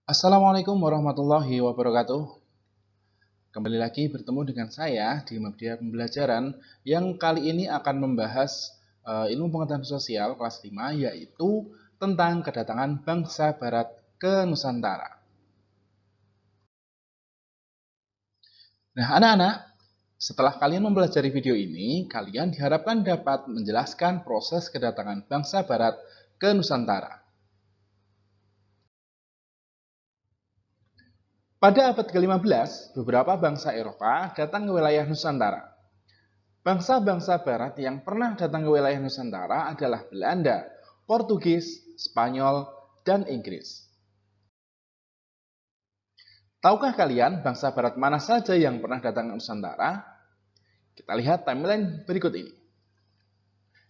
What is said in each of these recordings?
Assalamualaikum warahmatullahi wabarakatuh. Kembali lagi bertemu dengan saya di media pembelajaran yang kali ini akan membahas ilmu pengetahuan sosial kelas 5, yaitu tentang kedatangan bangsa barat ke Nusantara. Nah, anak-anak, setelah kalian mempelajari video ini, kalian diharapkan dapat menjelaskan proses kedatangan bangsa barat ke Nusantara. Pada abad ke-15, beberapa bangsa Eropa datang ke wilayah Nusantara. Bangsa-bangsa barat yang pernah datang ke wilayah Nusantara adalah Belanda, Portugis, Spanyol, dan Inggris. Tahukah kalian bangsa barat mana saja yang pernah datang ke Nusantara? Kita lihat timeline berikut ini.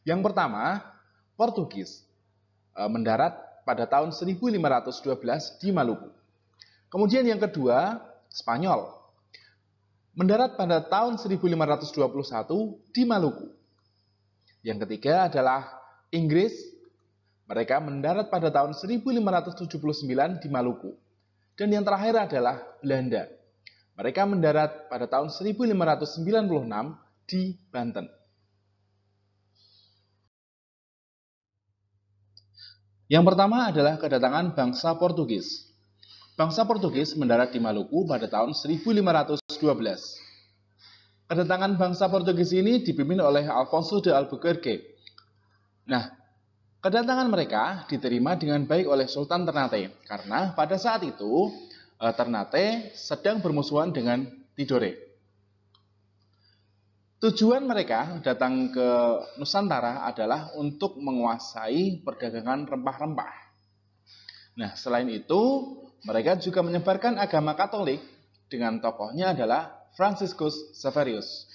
Yang pertama, Portugis mendarat pada tahun 1512 di Maluku. Kemudian yang kedua, Spanyol mendarat pada tahun 1521 di Maluku. Yang ketiga adalah Inggris. Mereka mendarat pada tahun 1579 di Maluku. Dan yang terakhir adalah Belanda. Mereka mendarat pada tahun 1596 di Banten. Yang pertama adalah kedatangan bangsa Portugis. Bangsa Portugis mendarat di Maluku pada tahun 1512. Kedatangan bangsa Portugis ini dipimpin oleh Alfonso de Albuquerque. Nah, kedatangan mereka diterima dengan baik oleh Sultan Ternate karena pada saat itu Ternate sedang bermusuhan dengan Tidore. Tujuan mereka datang ke Nusantara adalah untuk menguasai perdagangan rempah-rempah. Nah, selain itu, mereka juga menyebarkan agama Katolik dengan tokohnya adalah Franciscus Xaverius.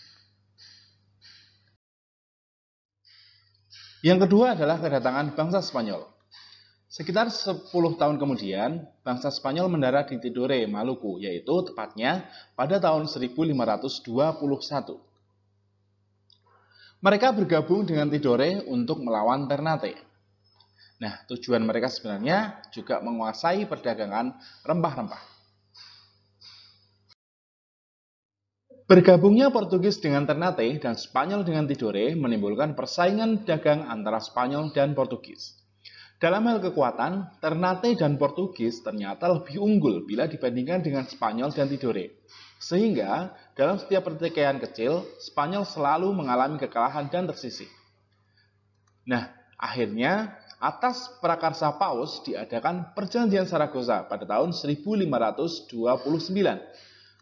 Yang kedua adalah kedatangan bangsa Spanyol. Sekitar 10 tahun kemudian, bangsa Spanyol mendarat di Tidore, Maluku, yaitu tepatnya pada tahun 1521. Mereka bergabung dengan Tidore untuk melawan Ternate. Nah, tujuan mereka sebenarnya juga menguasai perdagangan rempah-rempah. Bergabungnya Portugis dengan Ternate dan Spanyol dengan Tidore menimbulkan persaingan dagang antara Spanyol dan Portugis. Dalam hal kekuatan, Ternate dan Portugis ternyata lebih unggul bila dibandingkan dengan Spanyol dan Tidore. Sehingga, dalam setiap pertikaian kecil, Spanyol selalu mengalami kekalahan dan tersisih. Nah, akhirnya atas prakarsa Paus diadakan Perjanjian Saragossa pada tahun 1529.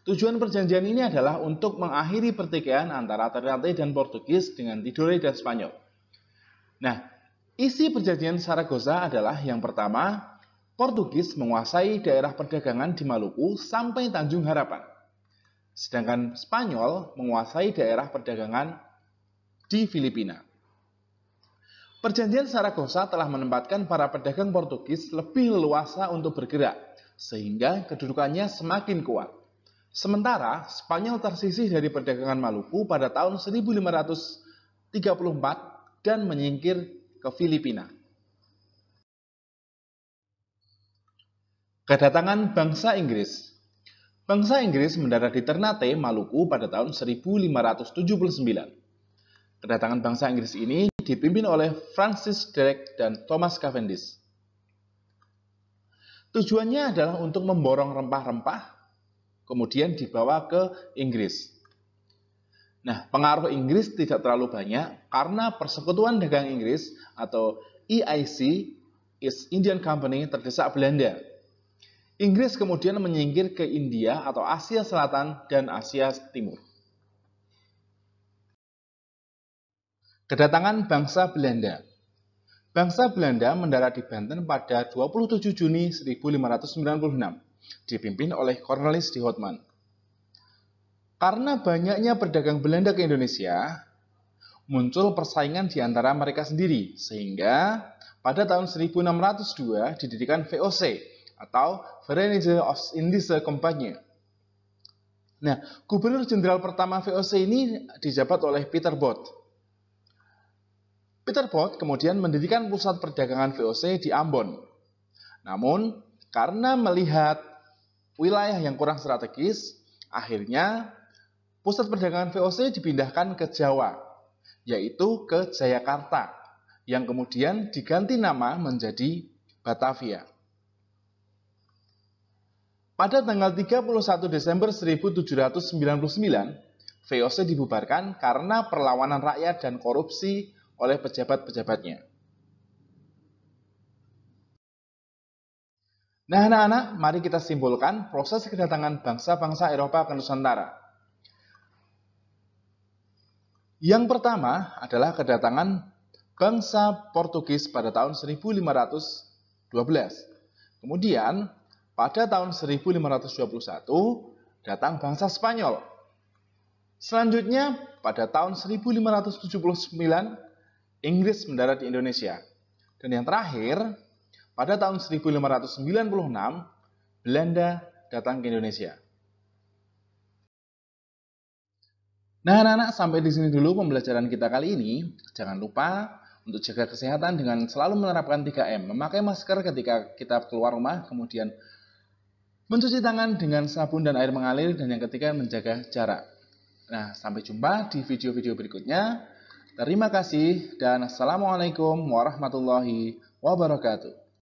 Tujuan perjanjian ini adalah untuk mengakhiri pertikaian antara Ternate dan Portugis dengan Tidore dan Spanyol. Nah, isi perjanjian Saragossa adalah yang pertama, Portugis menguasai daerah perdagangan di Maluku sampai Tanjung Harapan. Sedangkan Spanyol menguasai daerah perdagangan di Filipina. Perjanjian Saragossa telah menempatkan para pedagang Portugis lebih leluasa untuk bergerak, sehingga kedudukannya semakin kuat. Sementara Spanyol tersisih dari perdagangan Maluku pada tahun 1534 dan menyingkir ke Filipina. Kedatangan bangsa Inggris. Bangsa Inggris mendarat di Ternate, Maluku pada tahun 1579. Kedatangan bangsa Inggris ini dipimpin oleh Francis Drake dan Thomas Cavendish. Tujuannya adalah untuk memborong rempah-rempah, kemudian dibawa ke Inggris. Nah, pengaruh Inggris tidak terlalu banyak karena Persekutuan Dagang Inggris atau EIC, East Indian Company, terdesak Belanda. Inggris kemudian menyingkir ke India atau Asia Selatan dan Asia Timur. Kedatangan bangsa Belanda. Bangsa Belanda mendarat di Banten pada 27 Juni 1596, dipimpin oleh Cornelis de Houtman. Karena banyaknya pedagang Belanda ke Indonesia, muncul persaingan di antara mereka sendiri, sehingga pada tahun 1602 didirikan VOC atau Verenigde Oost-Indische Compagnie. Nah, Gubernur Jenderal pertama VOC ini dijabat oleh Peter Both. Peter Both kemudian mendirikan pusat perdagangan VOC di Ambon. Namun, Karena melihat wilayah yang kurang strategis, akhirnya pusat perdagangan VOC dipindahkan ke Jawa, yaitu ke Jayakarta, yang kemudian diganti nama menjadi Batavia. Pada tanggal 31 Desember 1799, VOC dibubarkan karena perlawanan rakyat dan korupsi oleh pejabat-pejabatnya. Nah, anak-anak, mari kita simpulkan proses kedatangan bangsa-bangsa Eropa ke Nusantara. Yang pertama adalah kedatangan bangsa Portugis pada tahun 1512. Kemudian, pada tahun 1521, datang bangsa Spanyol. Selanjutnya, pada tahun 1579, Inggris mendarat di Indonesia. Dan yang terakhir, pada tahun 1596, Belanda datang ke Indonesia. Nah, anak-anak, sampai di sini dulu pembelajaran kita kali ini. Jangan lupa untuk jaga kesehatan dengan selalu menerapkan 3M. Memakai masker ketika kita keluar rumah, kemudian mencuci tangan dengan sabun dan air mengalir, dan yang ketiga menjaga jarak. Nah, sampai jumpa di video-video berikutnya. Terima kasih dan Assalamualaikum warahmatullahi wabarakatuh.